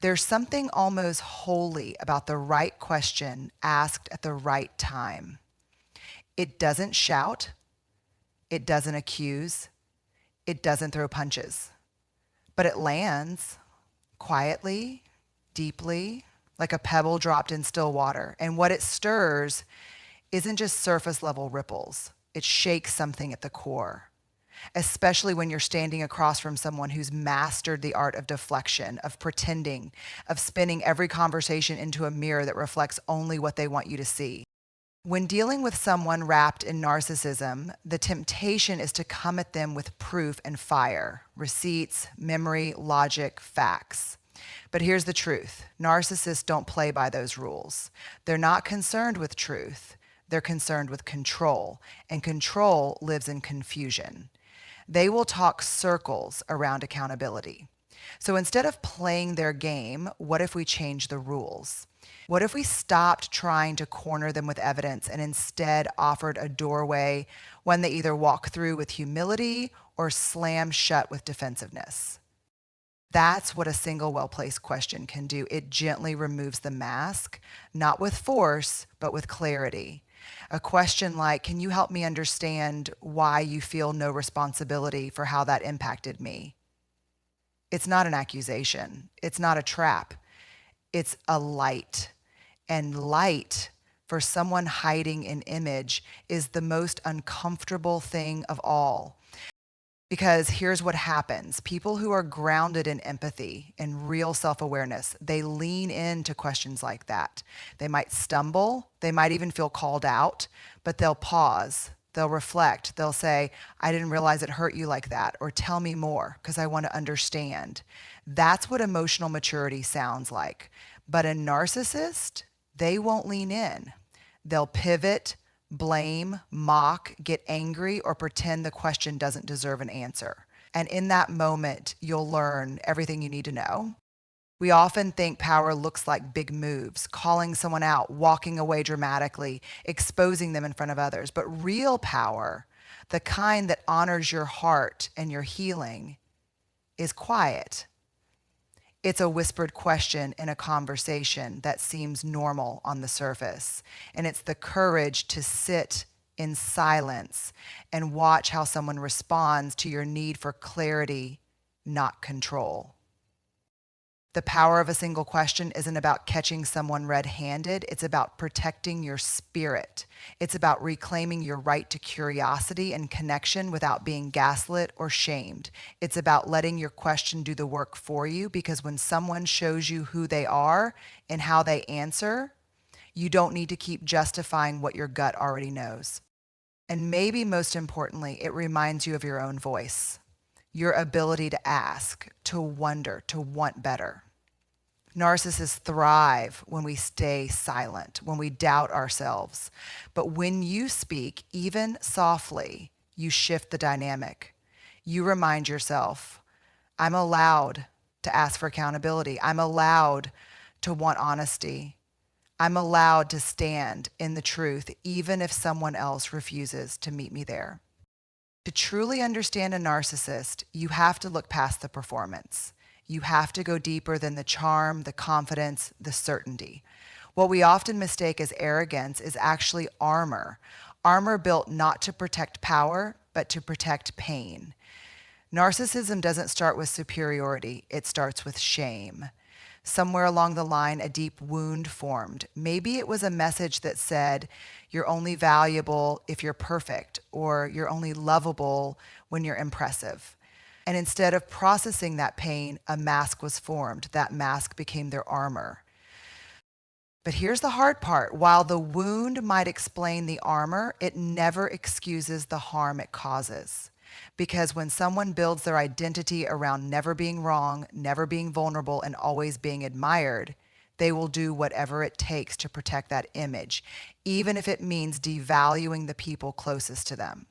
There's something almost holy about the right question asked at the right time. It doesn't shout, it doesn't accuse, it doesn't throw punches, but it lands quietly, deeply, like a pebble dropped in still water. And what it stirs isn't just surface level ripples, it shakes something at the core, especially when you're standing across from someone who's mastered the art of deflection, of pretending, of spinning every conversation into a mirror that reflects only what they want you to see. When dealing with someone wrapped in narcissism, the temptation is to come at them with proof and fire, receipts, memory, logic, facts. But here's the truth. Narcissists don't play by those rules. They're not concerned with truth. They're concerned with control, and control lives in confusion. They will talk circles around accountability. So instead of playing their game, what if we change the rules? What if we stopped trying to corner them with evidence and instead offered a doorway, one they either walk through with humility or slam shut with defensiveness? That's what a single well-placed question can do. It gently removes the mask, not with force, but with clarity. A question like, can you help me understand why you feel no responsibility for how that impacted me? It's not an accusation. It's not a trap. It's a light. And light, for someone hiding an image, is the most uncomfortable thing of all. Because here's what happens. People who are grounded in empathy and real self-awareness, they lean into questions like that. They might stumble, they might even feel called out, but they'll pause, they'll reflect, they'll say, I didn't realize it hurt you like that, or tell me more, because I want to understand. That's what emotional maturity sounds like. But a narcissist, they won't lean in. They'll pivot, blame, mock, get angry, or pretend the question doesn't deserve an answer. And in that moment, you'll learn everything you need to know. We often think power looks like big moves, calling someone out, walking away dramatically, exposing them in front of others. But real power, the kind that honors your heart and your healing, is quiet. It's a whispered question in a conversation that seems normal on the surface. And it's the courage to sit in silence and watch how someone responds to your need for clarity, not control. The power of a single question isn't about catching someone red-handed. It's about protecting your spirit. It's about reclaiming your right to curiosity and connection without being gaslit or shamed. It's about letting your question do the work for you, because when someone shows you who they are and how they answer, you don't need to keep justifying what your gut already knows. And maybe most importantly, it reminds you of your own voice, your ability to ask, to wonder, to want better. Narcissists thrive when we stay silent, when we doubt ourselves. But when you speak, even softly, you shift the dynamic. You remind yourself, I'm allowed to ask for accountability. I'm allowed to want honesty. I'm allowed to stand in the truth, even if someone else refuses to meet me there. To truly understand a narcissist, you have to look past the performance. You have to go deeper than the charm, the confidence, the certainty. What we often mistake as arrogance is actually armor. Armor built not to protect power, but to protect pain. Narcissism doesn't start with superiority, it starts with shame. Somewhere along the line, a deep wound formed. Maybe it was a message that said, you're only valuable if you're perfect, or you're only lovable when you're impressive. And instead of processing that pain, a mask was formed. That mask became their armor. But here's the hard part. While the wound might explain the armor, it never excuses the harm it causes. Because when someone builds their identity around never being wrong, never being vulnerable, and always being admired, they will do whatever it takes to protect that image, even if it means devaluing the people closest to them.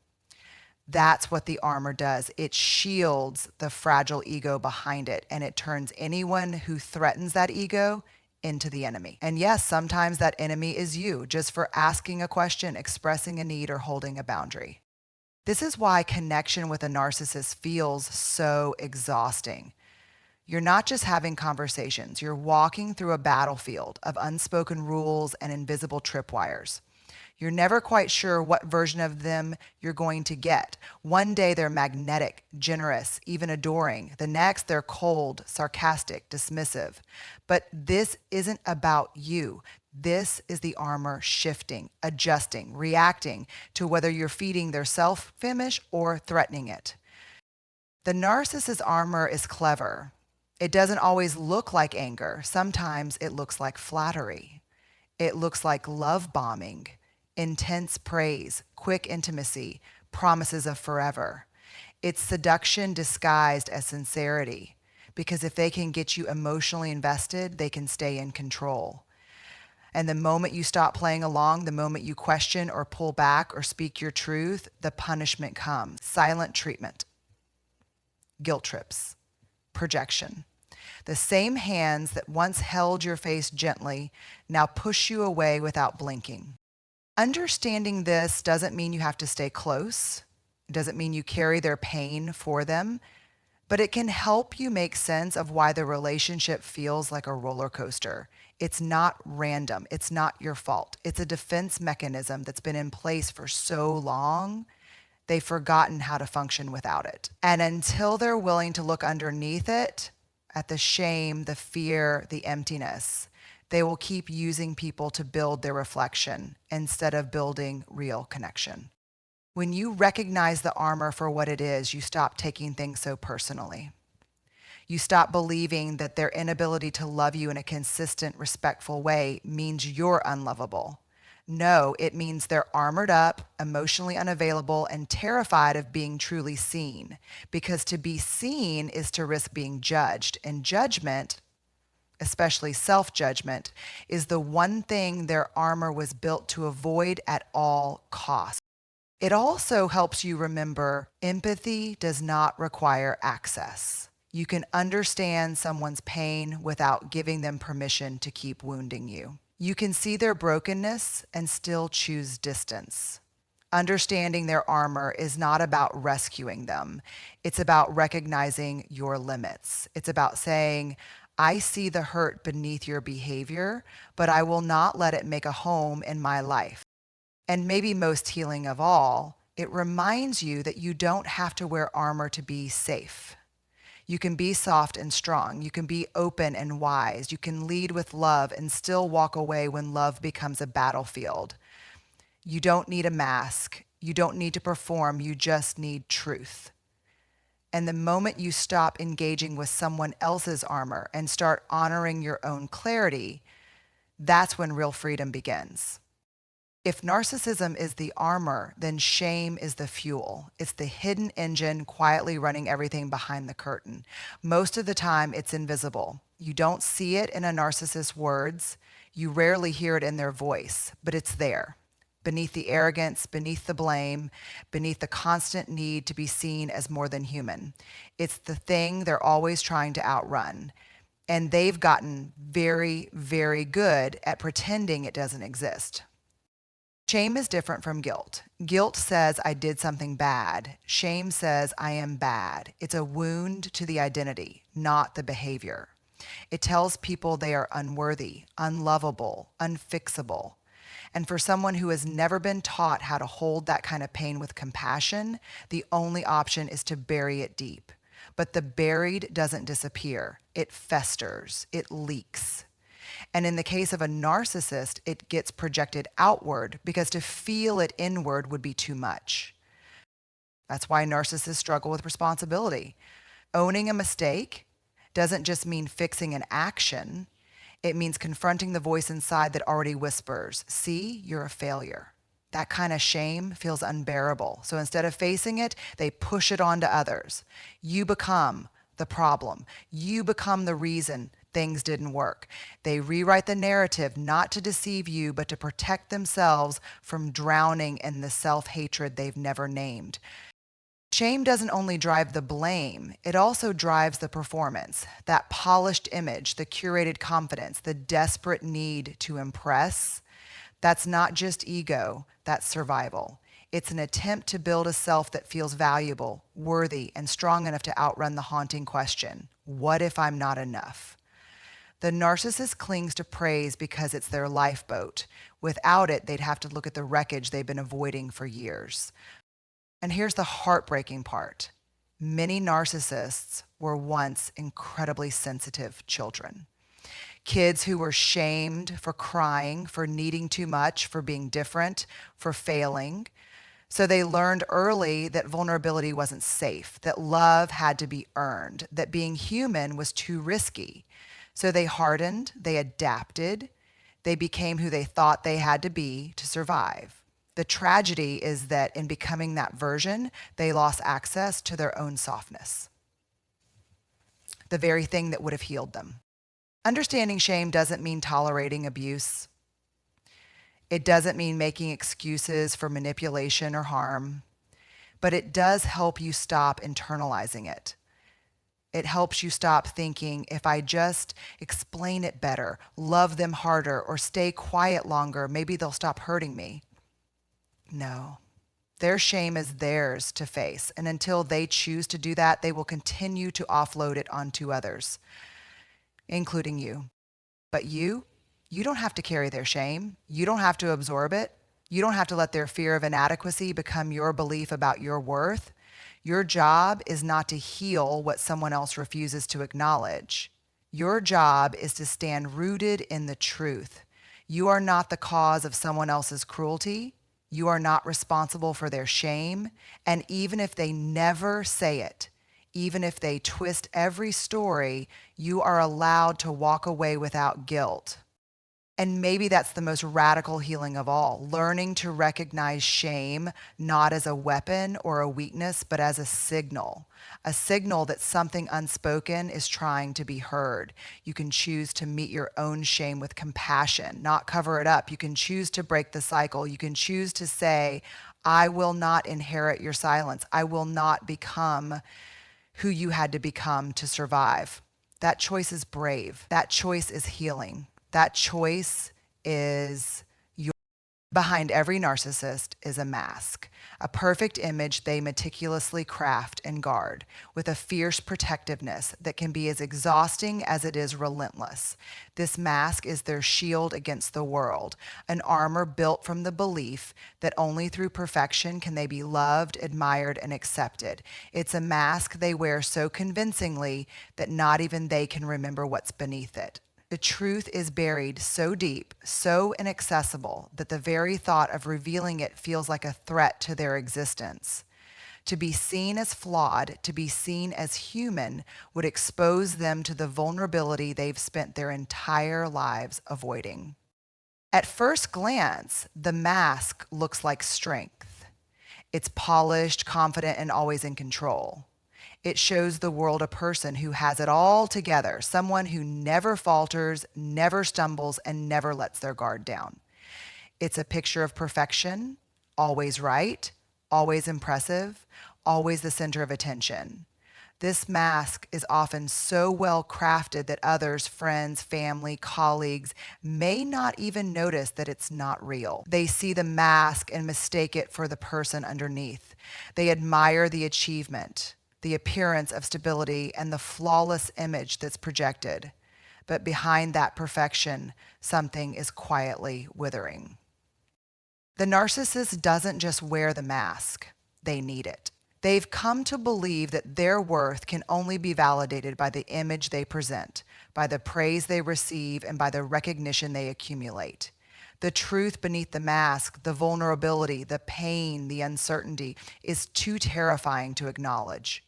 That's what the armor does. It shields the fragile ego behind it, and it turns anyone who threatens that ego into the enemy. And yes, sometimes that enemy is you, just for asking a question, expressing a need, or holding a boundary. This is why connection with a narcissist feels so exhausting. You're not just having conversations, you're walking through a battlefield of unspoken rules and invisible tripwires. You're never quite sure what version of them you're going to get. One day they're magnetic, generous, even adoring. The next they're cold, sarcastic, dismissive. But this isn't about you. This is the armor shifting, adjusting, reacting to whether you're feeding their self-image or threatening it. The narcissist's armor is clever. It doesn't always look like anger. Sometimes it looks like flattery. It looks like love bombing, intense praise, quick intimacy, promises of forever. It's seduction disguised as sincerity, because if they can get you emotionally invested, they can stay in control. And the moment you stop playing along, the moment you question or pull back or speak your truth, the punishment comes. Silent treatment, guilt trips, projection. The same hands that once held your face gently now push you away without blinking. Understanding this doesn't mean you have to stay close. It doesn't mean you carry their pain for them, but it can help you make sense of why the relationship feels like a roller coaster. It's not random. It's not your fault. It's a defense mechanism that's been in place for so long, they've forgotten how to function without it. And until they're willing to look underneath it, at the shame, the fear, the emptiness, they will keep using people to build their reflection instead of building real connection. When you recognize the armor for what it is, you stop taking things so personally. You stop believing that their inability to love you in a consistent, respectful way means you're unlovable. No, it means they're armored up, emotionally unavailable, and terrified of being truly seen. Because to be seen is to risk being judged. And judgment, especially self-judgment, is the one thing their armor was built to avoid at all costs. It also helps you remember empathy does not require access. You can understand someone's pain without giving them permission to keep wounding you. You can see their brokenness and still choose distance. Understanding their armor is not about rescuing them. It's about recognizing your limits. It's about saying, I see the hurt beneath your behavior, but I will not let it make a home in my life. And maybe most healing of all, it reminds you that you don't have to wear armor to be safe. You can be soft and strong. You can be open and wise. You can lead with love and still walk away when love becomes a battlefield. You don't need a mask. You don't need to perform. You just need truth. And the moment you stop engaging with someone else's armor and start honoring your own clarity, that's when real freedom begins. If narcissism is the armor, then shame is the fuel. It's the hidden engine quietly running everything behind the curtain. Most of the time, it's invisible. You don't see it in a narcissist's words. You rarely hear it in their voice, but it's there. Beneath the arrogance, beneath the blame, beneath the constant need to be seen as more than human. It's the thing they're always trying to outrun. And they've gotten very, very good at pretending it doesn't exist. Shame is different from guilt. Guilt says I did something bad. Shame says I am bad. It's a wound to the identity, not the behavior. It tells people they are unworthy, unlovable, unfixable. And for someone who has never been taught how to hold that kind of pain with compassion, the only option is to bury it deep. But the buried doesn't disappear. It festers. It leaks. And in the case of a narcissist, it gets projected outward because to feel it inward would be too much. That's why narcissists struggle with responsibility. Owning a mistake doesn't just mean fixing an action. It means confronting the voice inside that already whispers, see, you're a failure. That kind of shame feels unbearable. So instead of facing it, they push it onto others. You become the problem. You become the reason things didn't work. They rewrite the narrative not to deceive you, but to protect themselves from drowning in the self-hatred they've never named. Shame doesn't only drive the blame, it also drives the performance, that polished image, the curated confidence, the desperate need to impress. That's not just ego, that's survival. It's an attempt to build a self that feels valuable, worthy, and strong enough to outrun the haunting question, What if I'm not enough? The narcissist clings to praise because it's their lifeboat. Without it, they'd have to look at the wreckage they've been avoiding for years. And here's the heartbreaking part. Many narcissists were once incredibly sensitive children. Kids who were shamed for crying, for needing too much, for being different, for failing. So they learned early that vulnerability wasn't safe, that love had to be earned, that being human was too risky. So they hardened, they adapted, they became who they thought they had to be to survive. The tragedy is that in becoming that version, they lost access to their own softness, the very thing that would have healed them. Understanding shame doesn't mean tolerating abuse. It doesn't mean making excuses for manipulation or harm, but it does help you stop internalizing it. It helps you stop thinking, if I just explain it better, love them harder, or stay quiet longer, maybe they'll stop hurting me. No. Their shame is theirs to face, and until they choose to do that, they will continue to offload it onto others, including you. But you don't have to carry their shame. You don't have to absorb it. You don't have to let their fear of inadequacy become your belief about your worth. Your job is not to heal what someone else refuses to acknowledge. Your job is to stand rooted in the truth. You are not the cause of someone else's cruelty. You are not responsible for their shame. And even if they never say it, even if they twist every story, you are allowed to walk away without guilt. And maybe that's the most radical healing of all, learning to recognize shame not as a weapon or a weakness, but as a signal that something unspoken is trying to be heard. You can choose to meet your own shame with compassion, not cover it up. You can choose to break the cycle. You can choose to say, I will not inherit your silence. I will not become who you had to become to survive. That choice is brave. That choice is healing. That choice is your. Behind every narcissist is a mask, a perfect image they meticulously craft and guard with a fierce protectiveness that can be as exhausting as it is relentless. This mask is their shield against the world, an armor built from the belief that only through perfection can they be loved, admired, and accepted. It's a mask they wear so convincingly that not even they can remember what's beneath it. The truth is buried so deep, so inaccessible, that the very thought of revealing it feels like a threat to their existence. To be seen as flawed, to be seen as human, would expose them to the vulnerability they've spent their entire lives avoiding. At first glance, the mask looks like strength. It's polished, confident, and always in control. It shows the world a person who has it all together, someone who never falters, never stumbles, and never lets their guard down. It's a picture of perfection, always right, always impressive, always the center of attention. This mask is often so well crafted that others, friends, family, colleagues, may not even notice that it's not real. They see the mask and mistake it for the person underneath. They admire the achievement, the appearance of stability, and the flawless image that's projected. But behind that perfection, something is quietly withering. The narcissist doesn't just wear the mask, they need it. They've come to believe that their worth can only be validated by the image they present, by the praise they receive, and by the recognition they accumulate. The truth beneath the mask, the vulnerability, the pain, the uncertainty, is too terrifying to acknowledge.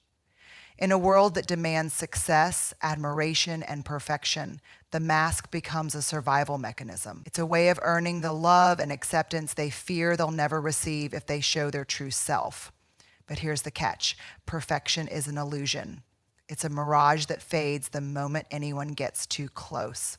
In a world that demands success, admiration, and perfection, the mask becomes a survival mechanism. It's a way of earning the love and acceptance they fear they'll never receive if they show their true self. But here's the catch. Perfection is an illusion. It's a mirage that fades the moment anyone gets too close.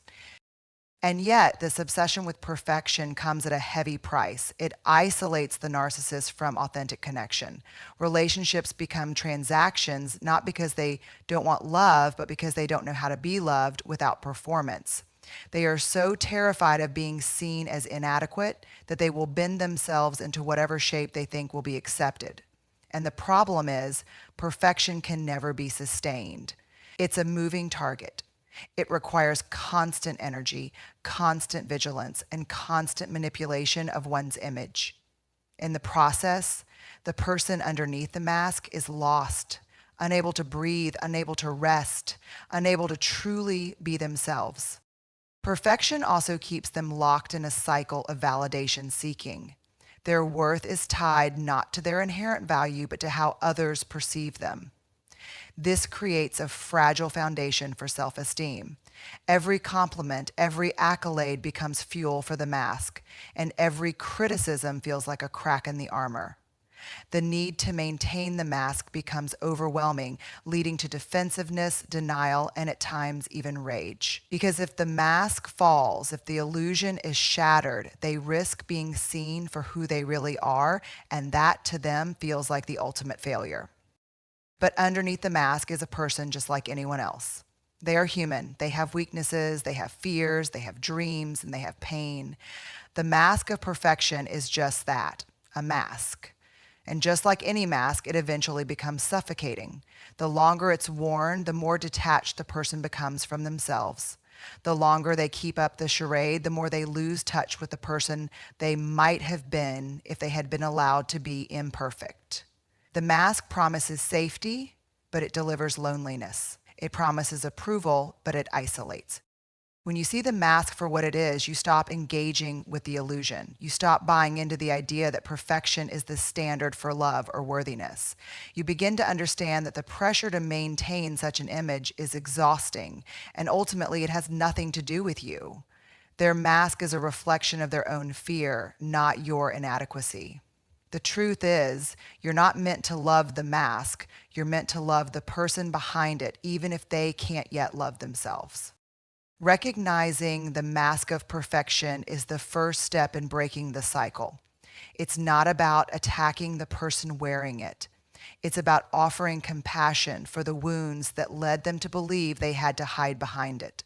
And yet, this obsession with perfection comes at a heavy price. It isolates the narcissist from authentic connection. Relationships become transactions, not because they don't want love, but because they don't know how to be loved without performance. They are so terrified of being seen as inadequate that they will bend themselves into whatever shape they think will be accepted. And the problem is, perfection can never be sustained. It's a moving target. It requires constant energy, constant vigilance, and constant manipulation of one's image. In the process, the person underneath the mask is lost, unable to breathe, unable to rest, unable to truly be themselves. Perfection also keeps them locked in a cycle of validation seeking. Their worth is tied not to their inherent value, but to how others perceive them. This creates a fragile foundation for self-esteem. Every compliment, every accolade becomes fuel for the mask, and every criticism feels like a crack in the armor. The need to maintain the mask becomes overwhelming, leading to defensiveness, denial, and at times even rage. Because if the mask falls, if the illusion is shattered, they risk being seen for who they really are, and that to them feels like the ultimate failure. But underneath the mask is a person just like anyone else. They are human. They have weaknesses, they have fears, they have dreams, and they have pain. The mask of perfection is just that, a mask. And just like any mask, it eventually becomes suffocating. The longer it's worn, the more detached the person becomes from themselves. The longer they keep up the charade, the more they lose touch with the person they might have been if they had been allowed to be imperfect. The mask promises safety, but it delivers loneliness. It promises approval, but it isolates. When you see the mask for what it is, you stop engaging with the illusion. You stop buying into the idea that perfection is the standard for love or worthiness. You begin to understand that the pressure to maintain such an image is exhausting, and ultimately it has nothing to do with you. Their mask is a reflection of their own fear, not your inadequacy. The truth is, you're not meant to love the mask. You're meant to love the person behind it, even if they can't yet love themselves. Recognizing the mask of perfection is the first step in breaking the cycle. It's not about attacking the person wearing it. It's about offering compassion for the wounds that led them to believe they had to hide behind it.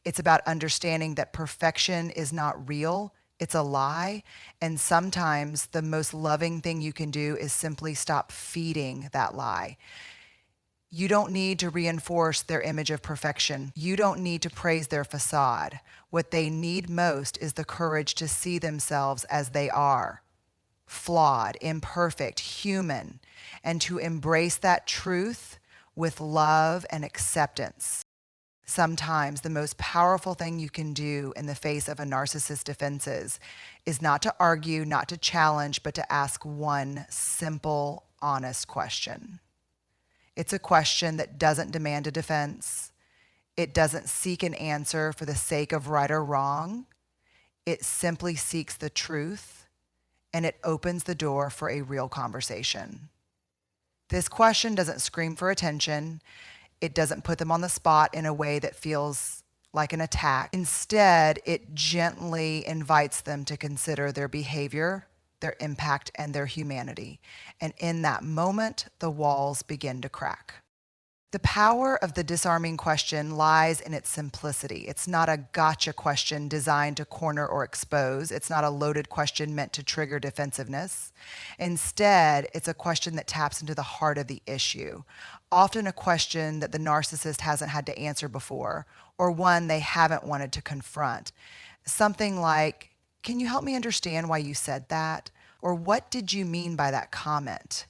It's about understanding that perfection is not real, it's a lie, and sometimes the most loving thing you can do is simply stop feeding that lie. You don't need to reinforce their image of perfection. You don't need to praise their facade. What they need most is the courage to see themselves as they are, flawed, imperfect, human, and to embrace that truth with love and acceptance. Sometimes the most powerful thing you can do in the face of a narcissist's defenses is not to argue, not to challenge, but to ask one simple, honest question. It's a question that doesn't demand a defense. It doesn't seek an answer for the sake of right or wrong. It simply seeks the truth, and it opens the door for a real conversation. This question doesn't scream for attention. It doesn't put them on the spot in a way that feels like an attack. Instead, it gently invites them to consider their behavior, their impact, and their humanity. And in that moment, the walls begin to crack. The power of the disarming question lies in its simplicity. It's not a gotcha question designed to corner or expose. It's not a loaded question meant to trigger defensiveness. Instead, it's a question that taps into the heart of the issue, often a question that the narcissist hasn't had to answer before, or one they haven't wanted to confront. Something like, "Can you help me understand why you said that?" Or "What did you mean by that comment?"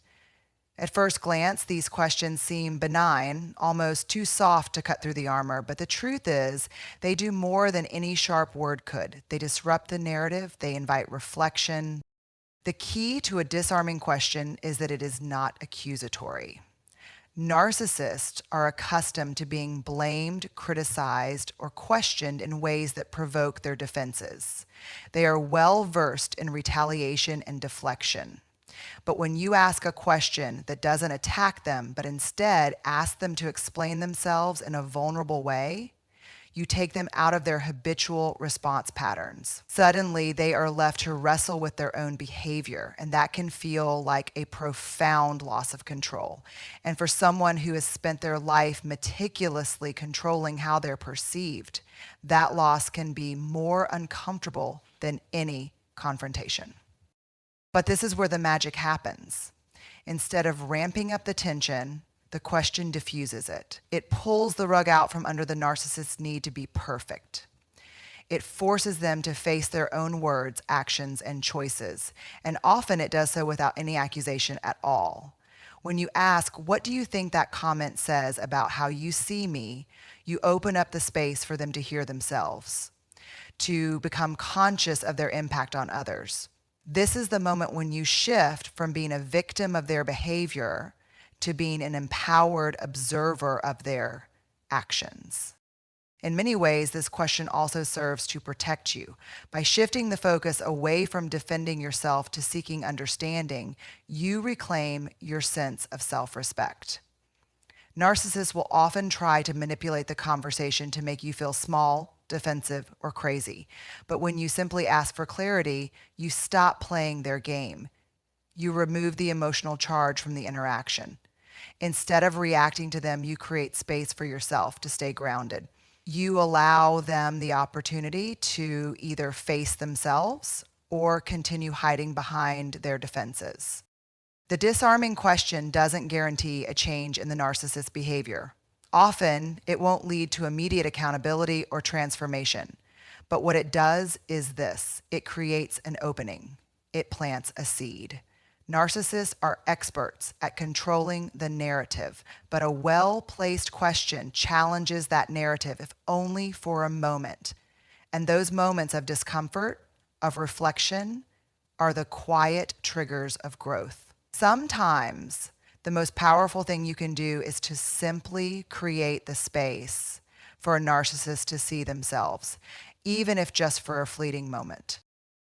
At first glance, these questions seem benign, almost too soft to cut through the armor, but the truth is, they do more than any sharp word could. They disrupt the narrative, they invite reflection. The key to a disarming question is that it is not accusatory. Narcissists are accustomed to being blamed, criticized, or questioned in ways that provoke their defenses. They are well versed in retaliation and deflection. But when you ask a question that doesn't attack them, but instead asks them to explain themselves in a vulnerable way, you take them out of their habitual response patterns. Suddenly, they are left to wrestle with their own behavior, and that can feel like a profound loss of control. And for someone who has spent their life meticulously controlling how they're perceived, that loss can be more uncomfortable than any confrontation. But this is where the magic happens. Instead of ramping up the tension, The question diffuses it. It pulls the rug out from under the narcissist's need to be perfect. It forces them to face their own words, actions, and choices. And often it does so without any accusation at all. When you ask, what do you think that comment says about how you see me? You open up the space for them to hear themselves, to become conscious of their impact on others. This is the moment when you shift from being a victim of their behavior to being an empowered observer of their actions. In many ways, this question also serves to protect you. By shifting the focus away from defending yourself to seeking understanding, you reclaim your sense of self-respect. Narcissists will often try to manipulate the conversation to make you feel small, defensive, or crazy. But when you simply ask for clarity, you stop playing their game. You remove the emotional charge from the interaction. Instead of reacting to them, you create space for yourself to stay grounded. You allow them the opportunity to either face themselves or continue hiding behind their defenses. The disarming question doesn't guarantee a change in the narcissist's behavior. Often, it won't lead to immediate accountability or transformation. But what it does is this: it creates an opening. It plants a seed. Narcissists are experts at controlling the narrative, but a well-placed question challenges that narrative, if only for a moment. And those moments of discomfort, of reflection, are the quiet triggers of growth. Sometimes the most powerful thing you can do is to simply create the space for a narcissist to see themselves, even if just for a fleeting moment.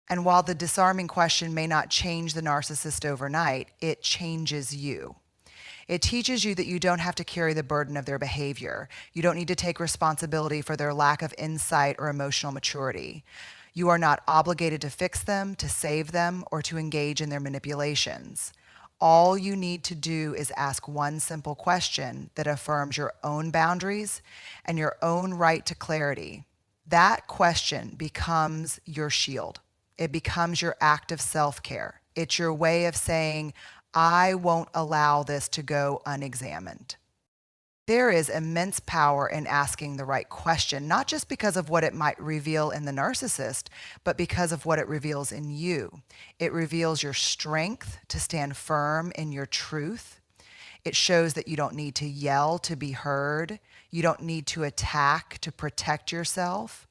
And while the disarming question may not change the narcissist overnight, it changes you. It teaches you that you don't have to carry the burden of their behavior. You don't need to take responsibility for their lack of insight or emotional maturity. You are not obligated to fix them, to save them, or to engage in their manipulations. All you need to do is ask one simple question that affirms your own boundaries and your own right to clarity. That question becomes your shield. It becomes your act of self-care. It's your way of saying, I won't allow this to go unexamined. There is immense power in asking the right question, not just because of what it might reveal in the narcissist, but because of what it reveals in you. It reveals your strength to stand firm in your truth. It shows that you don't need to yell to be heard. You don't need to attack to protect yourself.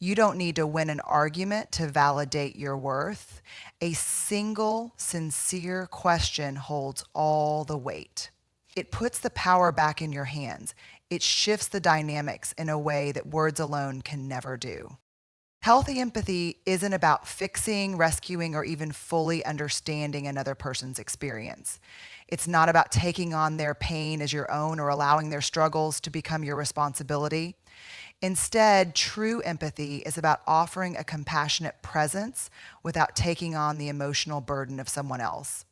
You don't need to win an argument to validate your worth. A single, sincere question holds all the weight. It puts the power back in your hands. It shifts the dynamics in a way that words alone can never do. Healthy empathy isn't about fixing, rescuing, or even fully understanding another person's experience. It's not about taking on their pain as your own or allowing their struggles to become your responsibility. Instead, true empathy is about offering a compassionate presence without taking on the emotional burden of someone else.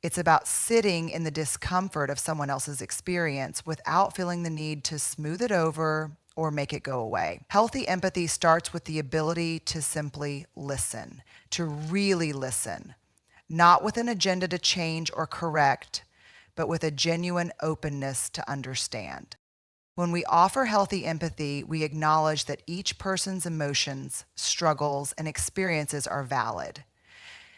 It's about sitting in the discomfort of someone else's experience without feeling the need to smooth it over or make it go away. Healthy empathy starts with the ability to simply listen, to really listen, not with an agenda to change or correct, but with a genuine openness to understand. When we offer healthy empathy, we acknowledge that each person's emotions, struggles, and experiences are valid.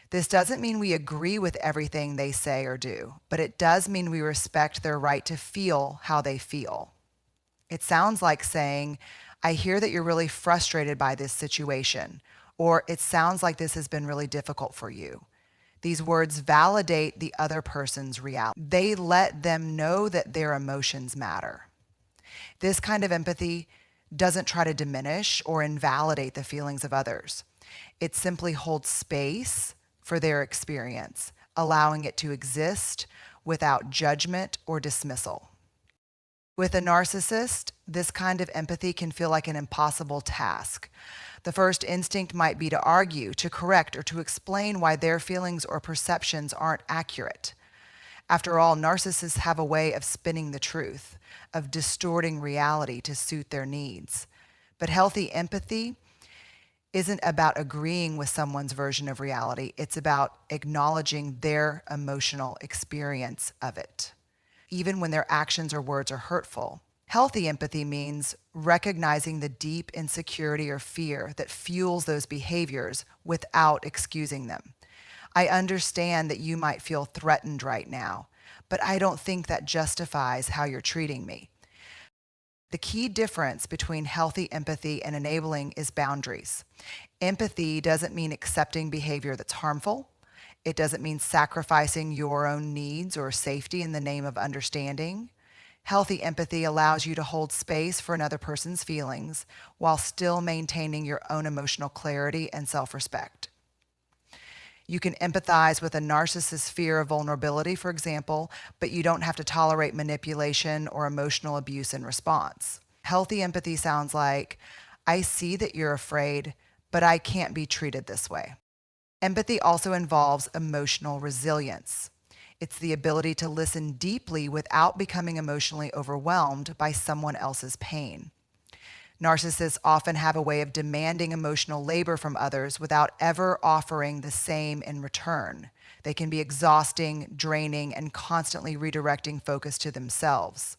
This doesn't mean we agree with everything they say or do, but it does mean we respect their right to feel how they feel. It sounds like saying, I hear that you're really frustrated by this situation, or it sounds like this has been really difficult for you. These words validate the other person's reality. They let them know that their emotions matter. This kind of empathy doesn't try to diminish or invalidate the feelings of others. It simply holds space for their experience, allowing it to exist without judgment or dismissal. With a narcissist, this kind of empathy can feel like an impossible task. The first instinct might be to argue, to correct, or to explain why their feelings or perceptions aren't accurate. After all, narcissists have a way of spinning the truth, of distorting reality to suit their needs. But healthy empathy isn't about agreeing with someone's version of reality. It's about acknowledging their emotional experience of it. even when their actions or words are hurtful. Healthy empathy means recognizing the deep insecurity or fear that fuels those behaviors without excusing them. I understand that you might feel threatened right now, but I don't think that justifies how you're treating me. The key difference between healthy empathy and enabling is boundaries. Empathy doesn't mean accepting behavior that's harmful. It doesn't mean sacrificing your own needs or safety in the name of understanding. Healthy empathy allows you to hold space for another person's feelings while still maintaining your own emotional clarity and self-respect. You can empathize with a narcissist's fear of vulnerability, for example, but you don't have to tolerate manipulation or emotional abuse in response. Healthy empathy sounds like, I see that you're afraid, but I can't be treated this way. Empathy also involves emotional resilience. It's the ability to listen deeply without becoming emotionally overwhelmed by someone else's pain. Narcissists often have a way of demanding emotional labor from others without ever offering the same in return. They can be exhausting, draining, and constantly redirecting focus to themselves.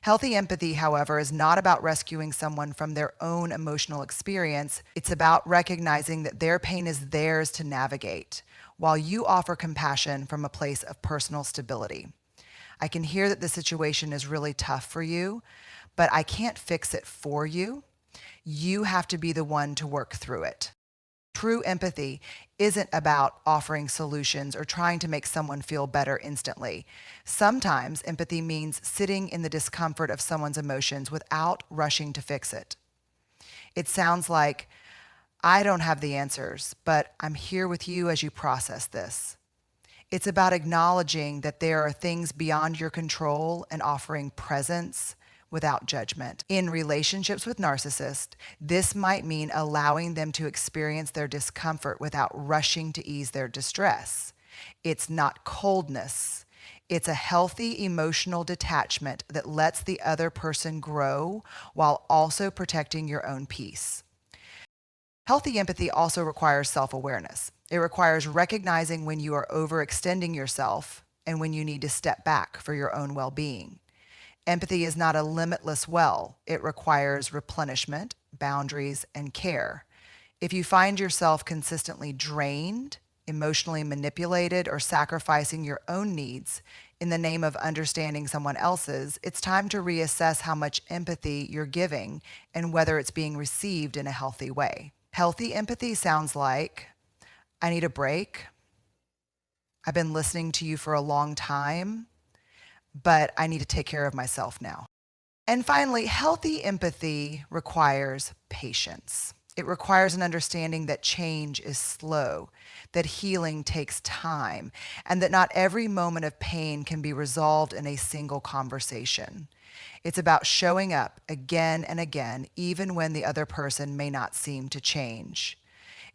Healthy empathy, however, is not about rescuing someone from their own emotional experience. It's about recognizing that their pain is theirs to navigate, while you offer compassion from a place of personal stability. I can hear that the situation is really tough for you, but I can't fix it for you. You have to be the one to work through it. True empathy isn't about offering solutions or trying to make someone feel better instantly. Sometimes empathy means sitting in the discomfort of someone's emotions without rushing to fix it. It sounds like, I don't have the answers, but I'm here with you as you process this. It's about acknowledging that there are things beyond your control and offering presence without judgment. In relationships with narcissists, this might mean allowing them to experience their discomfort without rushing to ease their distress. It's not coldness. It's a healthy emotional detachment that lets the other person grow while also protecting your own peace. Healthy empathy also requires self-awareness. It requires recognizing when you are overextending yourself and when you need to step back for your own well-being. Empathy is not a limitless well. It requires replenishment, boundaries, and care. If you find yourself consistently drained, emotionally manipulated, or sacrificing your own needs in the name of understanding someone else's, it's time to reassess how much empathy you're giving and whether it's being received in a healthy way. Healthy empathy sounds like, I need a break. I've been listening to you for a long time, but I need to take care of myself now. And finally, healthy empathy requires patience. It requires an understanding that change is slow, that healing takes time, and that not every moment of pain can be resolved in a single conversation. It's about showing up again and again, even when the other person may not seem to change.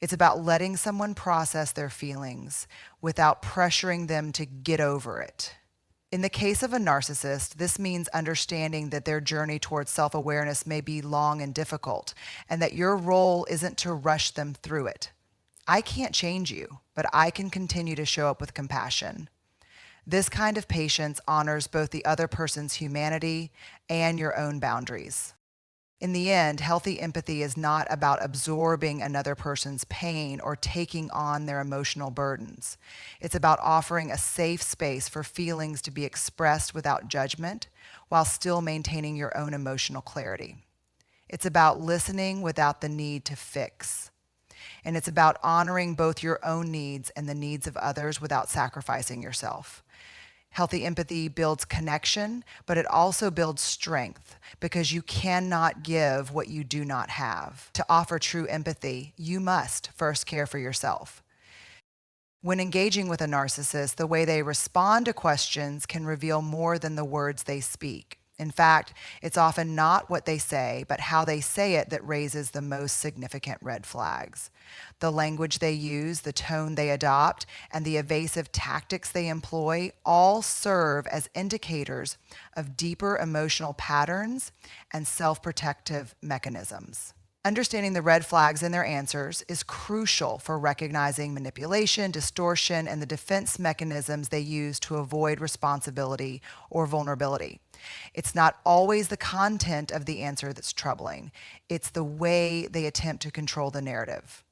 It's about letting someone process their feelings without pressuring them to get over it. In the case of a narcissist, this means understanding that their journey towards self-awareness may be long and difficult, and that your role isn't to rush them through it. I can't change you, but I can continue to show up with compassion. This kind of patience honors both the other person's humanity and your own boundaries. In the end, healthy empathy is not about absorbing another person's pain or taking on their emotional burdens. It's about offering a safe space for feelings to be expressed without judgment while still maintaining your own emotional clarity. It's about listening without the need to fix. And it's about honoring both your own needs and the needs of others without sacrificing yourself. Healthy empathy builds connection, but it also builds strength because you cannot give what you do not have. To offer true empathy, you must first care for yourself. When engaging with a narcissist, the way they respond to questions can reveal more than the words they speak. In fact, it's often not what they say, but how they say it that raises the most significant red flags. The language they use, the tone they adopt, and the evasive tactics they employ all serve as indicators of deeper emotional patterns and self-protective mechanisms. Understanding the red flags in their answers is crucial for recognizing manipulation, distortion, and the defense mechanisms they use to avoid responsibility or vulnerability. It's not always the content of the answer that's troubling. It's the way they attempt to control the narrative.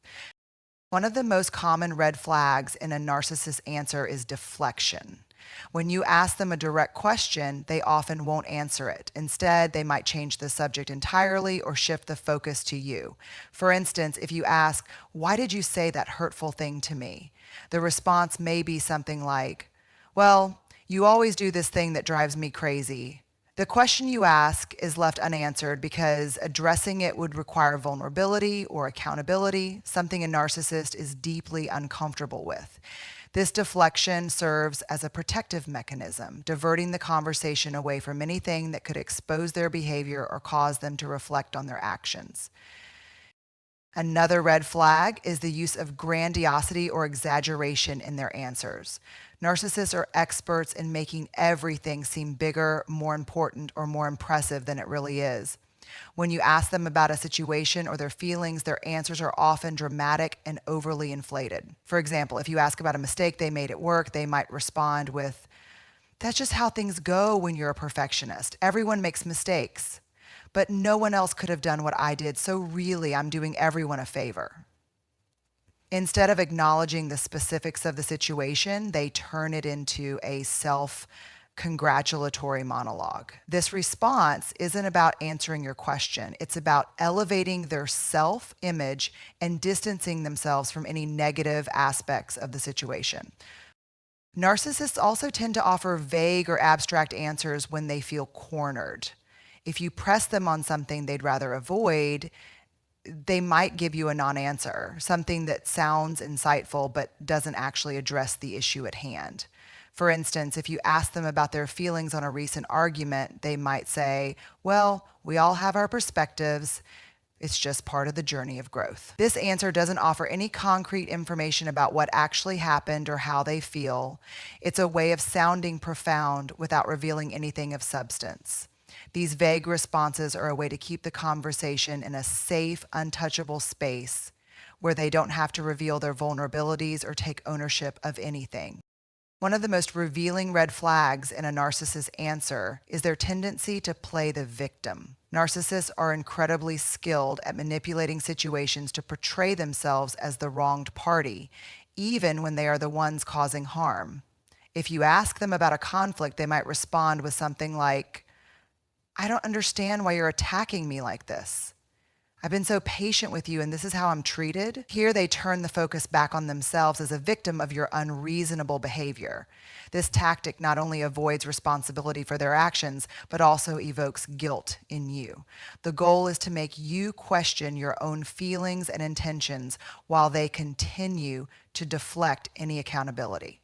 One of the most common red flags in a narcissist answer is deflection. When you ask them a direct question, they often won't answer it. Instead, they might change the subject entirely or shift the focus to you. For instance, if you ask, "Why did you say that hurtful thing to me?" the response may be something like, "Well, you always do this thing that drives me crazy." The question you ask is left unanswered because addressing it would require vulnerability or accountability, something a narcissist is deeply uncomfortable with. This deflection serves as a protective mechanism, diverting the conversation away from anything that could expose their behavior or cause them to reflect on their actions. Another red flag is the use of grandiosity or exaggeration in their answers. Narcissists are experts in making everything seem bigger, more important, or more impressive than it really is. When you ask them about a situation or their feelings, their answers are often dramatic and overly inflated. For example, if you ask about a mistake they made at work, they might respond with, "That's just how things go when you're a perfectionist. Everyone makes mistakes. But no one else could have done what I did, so really I'm doing everyone a favor." Instead of acknowledging the specifics of the situation, they turn it into a self-congratulatory monologue. This response isn't about answering your question. It's about elevating their self-image and distancing themselves from any negative aspects of the situation. Narcissists also tend to offer vague or abstract answers when they feel cornered. If you press them on something they'd rather avoid, they might give you a non-answer, something that sounds insightful but doesn't actually address the issue at hand. For instance, if you ask them about their feelings on a recent argument, they might say, "Well, we all have our perspectives. It's just part of the journey of growth." This answer doesn't offer any concrete information about what actually happened or how they feel. It's a way of sounding profound without revealing anything of substance. These vague responses are a way to keep the conversation in a safe, untouchable space where they don't have to reveal their vulnerabilities or take ownership of anything. One of the most revealing red flags in a narcissist's answer is their tendency to play the victim. Narcissists are incredibly skilled at manipulating situations to portray themselves as the wronged party, even when they are the ones causing harm. If you ask them about a conflict, they might respond with something like, "I don't understand why you're attacking me like this. I've been so patient with you and this is how I'm treated." Here they turn the focus back on themselves as a victim of your unreasonable behavior. This tactic not only avoids responsibility for their actions, but also evokes guilt in you. The goal is to make you question your own feelings and intentions while they continue to deflect any accountability.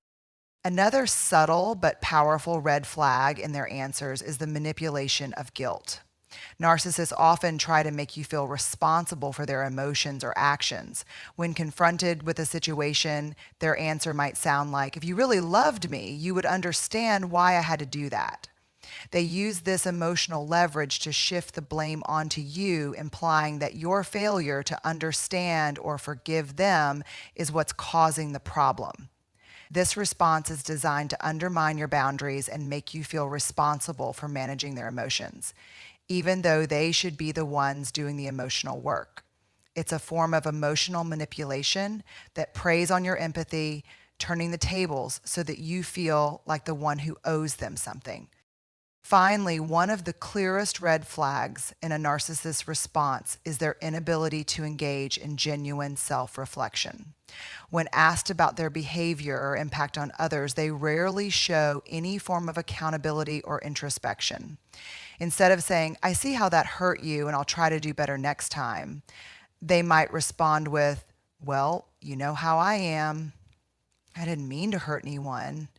Another subtle but powerful red flag in their answers is the manipulation of guilt. Narcissists often try to make you feel responsible for their emotions or actions. When confronted with a situation, their answer might sound like, "If you really loved me, you would understand why I had to do that." They use this emotional leverage to shift the blame onto you, implying that your failure to understand or forgive them is what's causing the problem. This response is designed to undermine your boundaries and make you feel responsible for managing their emotions, even though they should be the ones doing the emotional work. It's a form of emotional manipulation that preys on your empathy, turning the tables so that you feel like the one who owes them something. Finally, one of the clearest red flags in a narcissist's response is their inability to engage in genuine self-reflection. When asked about their behavior or impact on others, they rarely show any form of accountability or introspection. Instead of saying, "I see how that hurt you and I'll try to do better next time," they might respond with, "Well, you know how I am. I didn't mean to hurt anyone.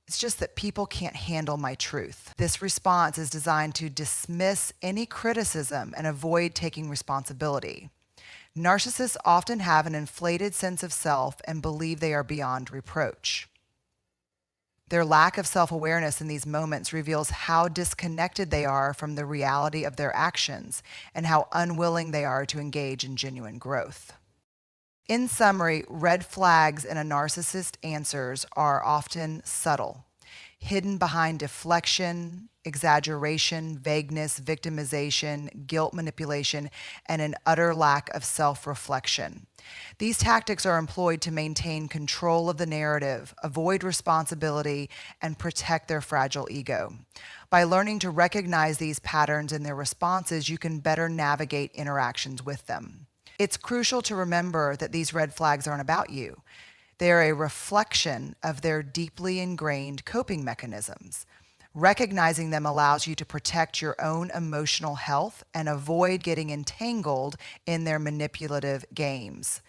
It's just that people can't handle my truth." This response is designed to dismiss any criticism and avoid taking responsibility. Narcissists often have an inflated sense of self and believe they are beyond reproach. Their lack of self-awareness in these moments reveals how disconnected they are from the reality of their actions and how unwilling they are to engage in genuine growth. In summary, red flags in a narcissist answers are often subtle, hidden behind deflection, exaggeration, vagueness, victimization, guilt manipulation, and an utter lack of self-reflection. These tactics are employed to maintain control of the narrative, avoid responsibility, and protect their fragile ego. By learning to recognize these patterns in their responses, you can better navigate interactions with them. It's crucial to remember that these red flags aren't about you. They are a reflection of their deeply ingrained coping mechanisms. Recognizing them allows you to protect your own emotional health and avoid getting entangled in their manipulative games.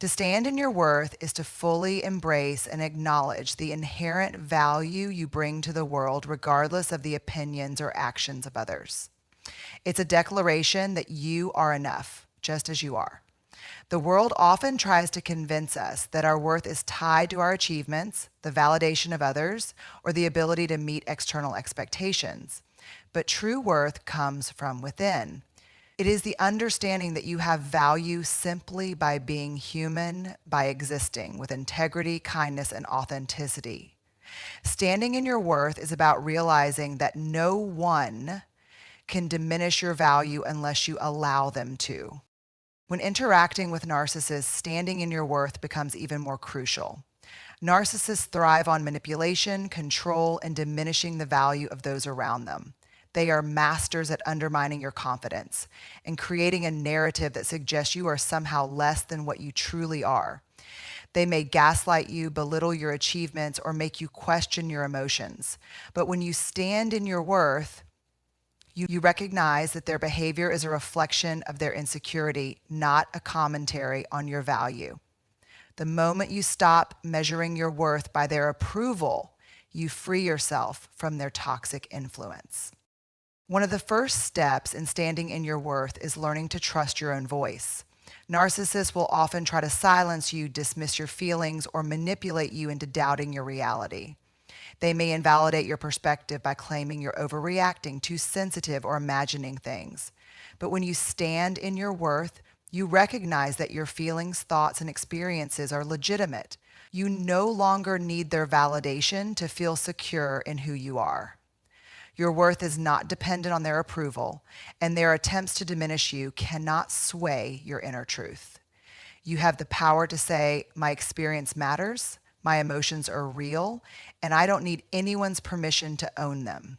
To stand in your worth is to fully embrace and acknowledge the inherent value you bring to the world, regardless of the opinions or actions of others. It's a declaration that you are enough, just as you are. The world often tries to convince us that our worth is tied to our achievements, the validation of others, or the ability to meet external expectations. But true worth comes from within. It is the understanding that you have value simply by being human, by existing with integrity, kindness, and authenticity. Standing in your worth is about realizing that no one can diminish your value unless you allow them to. When interacting with narcissists, standing in your worth becomes even more crucial. Narcissists thrive on manipulation, control, and diminishing the value of those around them. They are masters at undermining your confidence and creating a narrative that suggests you are somehow less than what you truly are. They may gaslight you, belittle your achievements, or make you question your emotions. But when you stand in your worth, you recognize that their behavior is a reflection of their insecurity, not a commentary on your value. The moment you stop measuring your worth by their approval, you free yourself from their toxic influence. One of the first steps in standing in your worth is learning to trust your own voice. Narcissists will often try to silence you, dismiss your feelings, or manipulate you into doubting your reality. They may invalidate your perspective by claiming you're overreacting, too sensitive, or imagining things. But when you stand in your worth, you recognize that your feelings, thoughts, and experiences are legitimate. You no longer need their validation to feel secure in who you are. Your worth is not dependent on their approval, and their attempts to diminish you cannot sway your inner truth. You have the power to say, "My experience matters, my emotions are real, and I don't need anyone's permission to own them."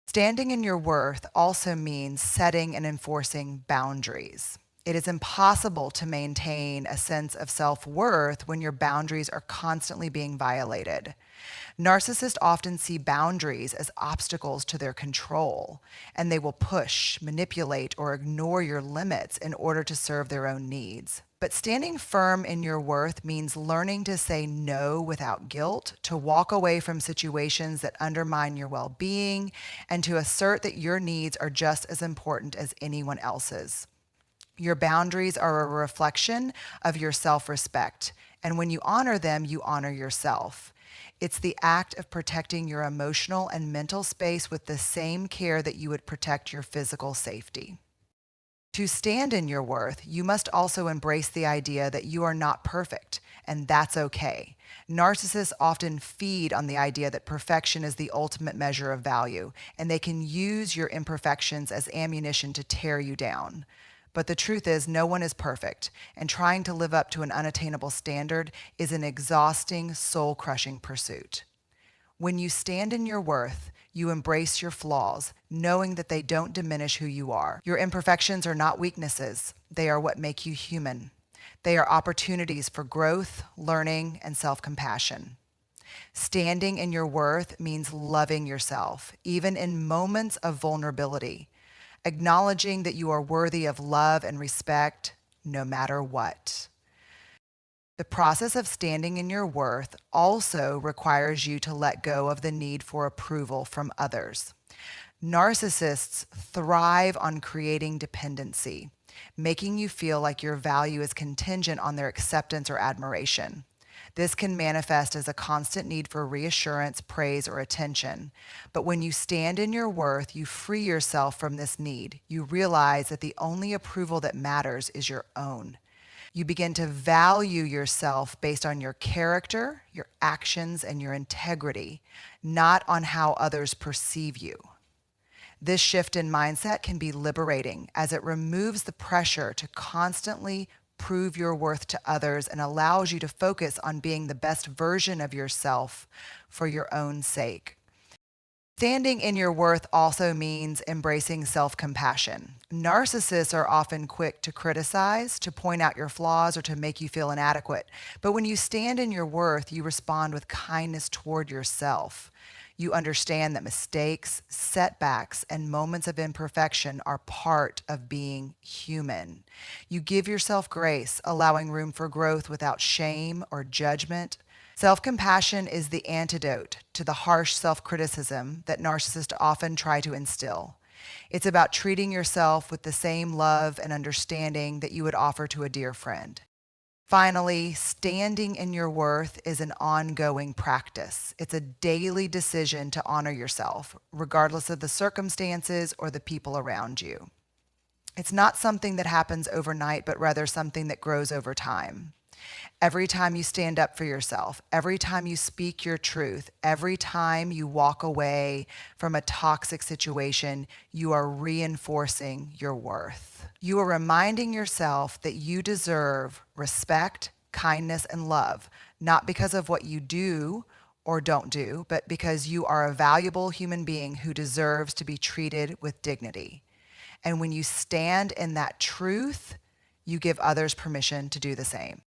Standing in your worth also means setting and enforcing boundaries. It is impossible to maintain a sense of self-worth when your boundaries are constantly being violated. Narcissists often see boundaries as obstacles to their control, and they will push, manipulate, or ignore your limits in order to serve their own needs. But standing firm in your worth means learning to say no without guilt, to walk away from situations that undermine your well-being, and to assert that your needs are just as important as anyone else's. Your boundaries are a reflection of your self-respect, and when you honor them, you honor yourself. It's the act of protecting your emotional and mental space with the same care that you would protect your physical safety. To stand in your worth, you must also embrace the idea that you are not perfect, and that's okay. Narcissists often feed on the idea that perfection is the ultimate measure of value, and they can use your imperfections as ammunition to tear you down. But the truth is, no one is perfect, and trying to live up to an unattainable standard is an exhausting, soul-crushing pursuit. When you stand in your worth, you embrace your flaws, knowing that they don't diminish who you are. Your imperfections are not weaknesses. They are what make you human. They are opportunities for growth, learning, and self-compassion. Standing in your worth means loving yourself, even in moments of vulnerability, acknowledging that you are worthy of love and respect no matter what. The process of standing in your worth also requires you to let go of the need for approval from others. Narcissists thrive on creating dependency, making you feel like your value is contingent on their acceptance or admiration. This can manifest as a constant need for reassurance, praise, or attention. But when you stand in your worth, you free yourself from this need. You realize that the only approval that matters is your own. You begin to value yourself based on your character, your actions, and your integrity, not on how others perceive you. This shift in mindset can be liberating as it removes the pressure to constantly prove your worth to others and allows you to focus on being the best version of yourself for your own sake. Standing in your worth also means embracing self-compassion. Narcissists are often quick to criticize, to point out your flaws, or to make you feel inadequate. But when you stand in your worth, you respond with kindness toward yourself. You understand that mistakes, setbacks, and moments of imperfection are part of being human. You give yourself grace, allowing room for growth without shame or judgment. Self-compassion is the antidote to the harsh self-criticism that narcissists often try to instill. It's about treating yourself with the same love and understanding that you would offer to a dear friend. Finally, standing in your worth is an ongoing practice. It's a daily decision to honor yourself, regardless of the circumstances or the people around you. It's not something that happens overnight, but rather something that grows over time. Every time you stand up for yourself, every time you speak your truth, every time you walk away from a toxic situation, you are reinforcing your worth. You are reminding yourself that you deserve respect, kindness, and love, not because of what you do or don't do, but because you are a valuable human being who deserves to be treated with dignity. And when you stand in that truth, you give others permission to do the same.